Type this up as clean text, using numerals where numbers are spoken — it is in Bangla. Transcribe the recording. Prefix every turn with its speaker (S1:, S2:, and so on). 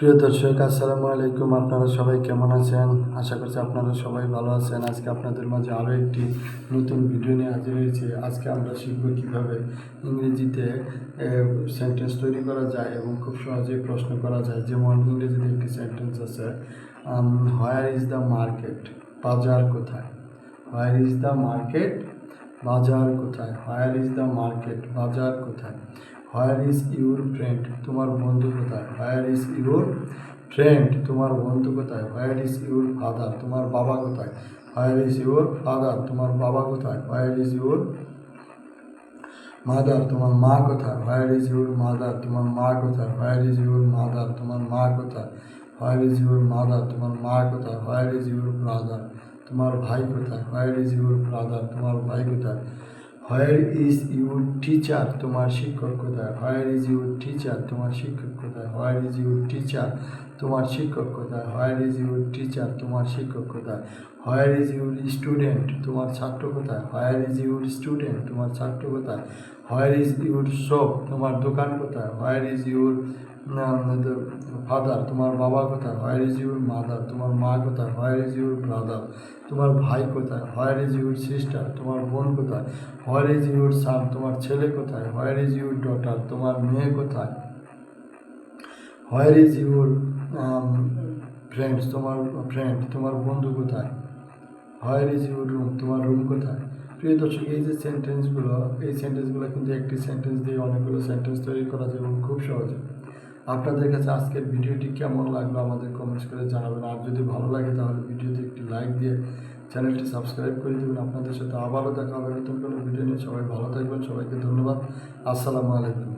S1: প্রিয় দর্শক, আসসালামু আলাইকুম। আপনারা সবাই কেমন আছেন? আশা করছি আপনারা সবাই ভালো আছেন। আজকে আপনাদের মাঝে আরও একটি নতুন ভিডিও নিয়ে হাজির হয়েছে। আজকে আমরা শিখব কীভাবে ইংরেজিতে সেন্টেন্স তৈরি করা যায় এবং খুব সহজেই প্রশ্ন করা যায়। যেমন ইংরেজিতে একটি সেন্টেন্স আছে, হোয়ার ইজ দ্য মার্কেট? বাজার কোথায়? Where is the market? বাজার কোথায়? Where is the market? বাজার কোথায়? Where is your friend? তোমার বন্ধু কোথায়? Where is your friend? তোমার বন্ধু কোথায়? Where is your father? তোমার বাবা কোথায়? Where is your father? তোমার বাবা কোথায়? Where is your mother? তোমার মা কোথায়? Where is your mother? তোমার মা কোথায়? Where is your mother? তোমার মা কোথায়? Where is your mother? তোমার মা কোথায়? Where is your brother? তোমার ভাই কোথায়? Where is your brother? তোমার ভাই কোথায়? Where is your teacher? তোমার শিক্ষক কোথায়? Where is your teacher? তোমার শিক্ষক কোথায়? Where is your teacher? তোমার শিক্ষক কোথায়? Where is your teacher? তোমার শিক্ষক কোথায়? Where is your student? তোমার ছাত্র কোথায়? Where is your student? তোমার ছাত্র কোথায়? Where is your shop? তোমার দোকান কোথায়? Where is your father? তোমার বাবা কোথায়? Where is your mother? তোমার মা কোথায়? Where is your brother? তোমার ভাই কোথায়? Where is your sister? তোমার বোন কোথায়? হোয়ার ইজ ইউর সান? তোমার ছেলে কোথায়? Where is your daughter? তোমার মেয়ে কোথায়? Where is your friends? তোমার বন্ধু কোথায়? Where is your room? তোমার রুম কোথায়? প্রিয় দর্শক, এই যে সেন্টেন্সগুলো কিন্তু একটি সেন্টেন্স দিয়ে অনেকগুলো সেন্টেন্স তৈরি করা যায় এবং খুব সহজে। আপনাদের কাছে আজকের ভিডিওটি কেমন লাগলো আমাদের কমেন্টস করে জানাবেন। আর যদি ভালো লাগে তাহলে ভিডিওতে একটি লাইক দিয়ে চ্যানেলটি সাবস্ক্রাইব করে দেবেন। আপনাদের সাথে আবারও দেখা হবে নতুন কোনো ভিডিও নিয়ে। সবাই ভালো থাকবেন। সবাইকে ধন্যবাদ। আসসালামু আলাইকুম।